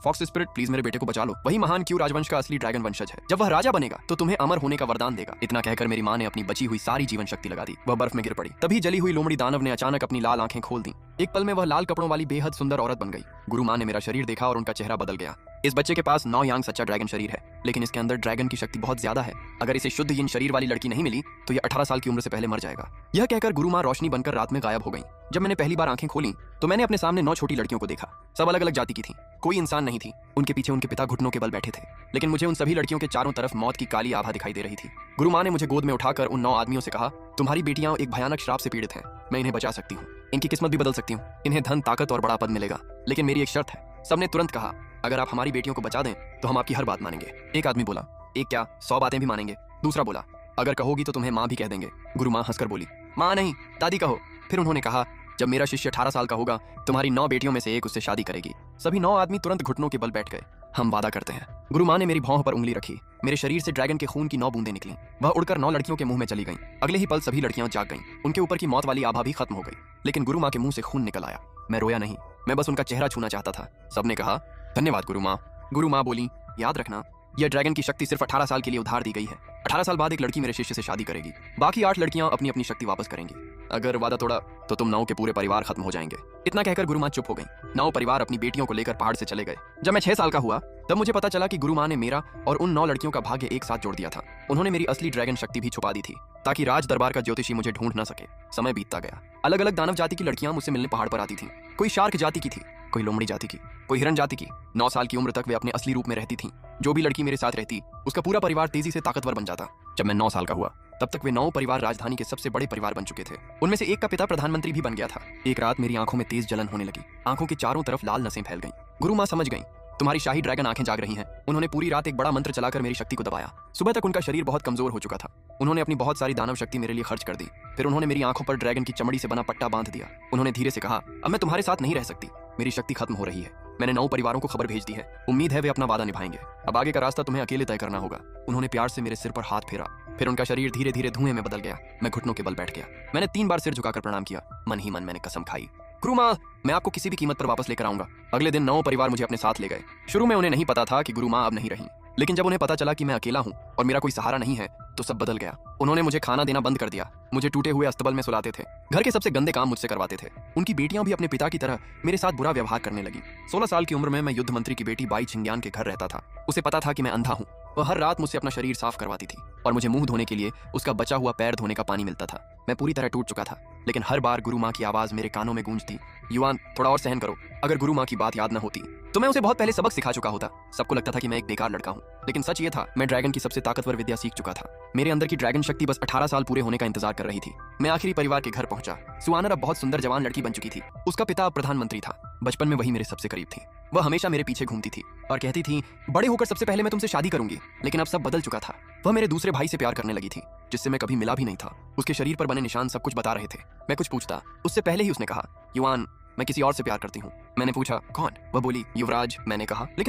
Fox spirit please मेरे बेटे को बचा लो, वही महान क्यू राजवंश का असली ड्रैगन वंशज है। जब वह राजा बनेगा तो तुम्हें अमर होने का वरदान देगा। इतना कहकर मेरी माँ ने अपनी बची हुई सारी जीवन शक्ति लगा दी। वह बर्फ में गिर पड़ी। तभी जली हुई लोमड़ी दानव ने अचानक अपनी लाल आंखें खोल दी। एक पल में वह लाल कपड़ों वाली बेहद सुंदर औरत बन गई। गुरु माँ ने मेरा शरीर देखा और उनका चेहरा बदल गया। इस बच्चे के पास 9 यांग सच्चा ड्रैगन शरीर है, लेकिन इसके अंदर ड्रैगन की शक्ति बहुत ज्यादा है। अगर इसे शुद्ध यिन शरीर वाली लड़की नहीं मिली तो यह 18 साल की उम्र से पहले मर जाएगा। यह कहकर गुरु माँ रोशनी बनकर रात में गायब हो गई। जब मैंने पहली बार आंखें खोली तो मैंने अपने सामने 9 छोटी लड़कियों को देखा। सब अलग अलग जाति की थीं। कोई इंसान नहीं थी। उनके पीछे उनके पिता घुटनों के बल बैठे थे, लेकिन मुझे उन सभी लड़कियों के चारों तरफ मौत की काली आभा दिखाई दे रही थी। गुरु माँ ने मुझे गोद में उठाकर उन 9 आदमियों से कहा, तुम्हारी बेटियां एक भयानक श्राप से पीड़ित हैं। मैं इन्हें बचा सकती हूँ, इनकी किस्मत भी बदल सकती हूँ। इन्हें धन, ताकत और बड़ा पद मिलेगा, लेकिन मेरी एक शर्त है। सबने तुरंत कहा, अगर आप हमारी बेटियों को बचा दें तो हम आपकी हर बात मानेंगे। एक आदमी बोला, एक क्या 100 बातें भी मानेंगे। दूसरा बोला, अगर कहोगी तो तुम्हें माँ भी कह देंगे। गुरु माँ हंसकर बोली, माँ नहीं, दादी कहो। फिर उन्होंने कहा, जब मेरा शिष्य 18 साल का होगा तुम्हारी 9 बेटियों में से एक उससे शादी करेगी। सभी 9 आदमी तुरंत घुटनों के बल बैठ गए। हम वादा करते हैं। गुरु माँ ने मेरी भौं पर उंगली रखी। मेरे शरीर से ड्रैगन के खून की 9 बूंदें निकली। वह उड़कर 9 लड़कियों के मुंह में चली गईं। अगले ही पल सभी लड़कियां जाग गईं। उनके ऊपर की मौत वाली आभा भी खत्म हो गई, लेकिन गुरु माँ के मुंह से खून निकल आया। मैं रोया नहीं, मैं बस उनका चेहरा छूना चाहता था। सबने कहा, धन्यवाद गुरु माँ। गुरु माँ बोली, याद रखना, यह ड्रैगन की शक्ति सिर्फ 18 साल के लिए उधार दी गई है। 18 साल बाद एक लड़की मेरे शिष्य से शादी करेगी। बाकी 8 लड़कियां अपनी अपनी शक्ति वापस करेंगी। अगर वादा तोड़ा तो तुम 9 के पूरे परिवार खत्म हो जाएंगे। इतना कहकर गुरु माँ चुप हो गई। 9 परिवार अपनी बेटियों को लेकर पहाड़ से चले गए। जब मैं 6 साल का हुआ तब मुझे पता चला कि गुरु माँ ने मेरा और उन 9 लड़कियों का भाग्य एक साथ जोड़ दिया था। उन्होंने मेरी असली ड्रैगन शक्ति भी छुपा दी थी, ताकि राज दरबार का ज्योतिषी मुझे ढूंढ न सके। समय बीतता गया। अलग अलग दानव जाति की लड़कियां मुझसे मिलने पहाड़ पर आती थीं। कोई शार्क जाति की थी, कोई लोमड़ी जाति की, कोई हिरन जाति की। 9 साल की उम्र तक वे अपने असली रूप में रहती थीं। जो भी लड़की मेरे साथ रहती उसका पूरा परिवार तेजी से ताकतवर बन जाता। जब मैं 9 साल का हुआ तब तक वे 9 परिवार राजधानी के सबसे बड़े परिवार बन चुके थे। उनमें से एक का पिता प्रधानमंत्री भी बन गया था। एक रात मेरी आंखों में तेज जलन होने लगी। आंखों के चारों तरफ लाल नसें फैल गईं। गुरु माँ समझ गईं, तुम्हारी शाही ड्रैगन आंखें जाग रही हैं। उन्होंने पूरी रात एक बड़ा मंत्र चलाकर मेरी शक्ति को दबाया। सुबह तक उनका शरीर बहुत कमजोर हो चुका था। उन्होंने अपनी बहुत सारी दानव शक्ति मेरे लिए खर्च कर दी। फिर उन्होंने मेरी आंखों पर ड्रैगन की चमड़ी से बना पट्टा बांध दिया। उन्होंने धीरे से कहा, अब मैं तुम्हारे साथ नहीं रह सकती, मेरी शक्ति खत्म हो रही है। मैंने 9 परिवारों को खबर भेज दी है। उम्मीद है वे अपना वादा निभाएंगे। अब आगे का रास्ता तुम्हें अकेले तय करना होगा। उन्होंने प्यार से मेरे सिर पर हाथ फेरा। फिर उनका शरीर धीरे धीरे धुएं में बदल गया। मैं घुटनों के बल बैठ गया। मैंने 3 बार सिर झुकाकर प्रणाम किया। मन ही मन मैंने कसम खाई, गुरु माँ, मैं आपको किसी भी कीमत पर वापस लेकर आऊंगा। अगले दिन 9 परिवार मुझे अपने साथ ले गए। शुरू में उन्हें नहीं पता था कि गुरु माँ अब नहीं रही, लेकिन जब उन्हें पता चला कि मैं अकेला हूँ और मेरा कोई सहारा नहीं है तो सब बदल गया। उन्होंने मुझे खाना देना बंद कर दिया। मुझे टूटे हुए अस्तबल में सुलाते थे। घर के सबसे गंदे काम मुझसे करवाते थे। उनकी बेटियां भी अपने पिता की तरह मेरे साथ बुरा व्यवहार करने लगी। 16 साल की उम्र में मैं युद्ध मंत्री की बेटी बाई छिंग्यान के घर रहता था। उसे पता था कि मैं अंधा हूँ। वह हर रात मुझसे अपना शरीर साफ करवाती थी और मुझे मुंह धोने के लिए उसका बचा हुआ पैर धोने का पानी मिलता था। मैं पूरी तरह टूट चुका था, लेकिन हर बार गुरु माँ की आवाज मेरे कानों में गूंजती, युवान थोड़ा और सहन करो। अगर गुरु माँ की बात याद न होती तो मैं उसे बहुत पहले सबक सिखा चुका होता। सबको लगता था कि मैं एक बेकार लड़का हूँ, लेकिन सच ये था, मैं ड्रैगन की सबसे ताकतवर विद्या सीख चुका था। मेरे अंदर की ड्रैगन शक्ति बस 18 साल पूरे होने का इंतजार कर रही थी। मैं आखिरी परिवार के घर पहुंचा। सुआनर अब बहुत सुंदर जवान लड़की बन चुकी थी। उसका पिता अब प्रधानमंत्री था। बचपन में वही मेरे सबसे करीब थी। वह हमेशा मेरे पीछे घूमती थी और कहती थी, बड़े होकर सबसे पहले मैं तुमसे शादी करूंगी। लेकिन अब सब बदल चुका था। वह मेरे दूसरे भाई से प्यार करने लगी थी, जिससे मैं कभी मिला भी नहीं था। उसके शरीर पर बने निशान सब कुछ बता रहे थे। मैं कुछ पूछता उससे पहले ही उसने कहा, युवान, मैं किसी और से प्यार करती हूँ। मैंने पूछा, कौन? वह बोली, युवराज। मैंने कहा, लेकिन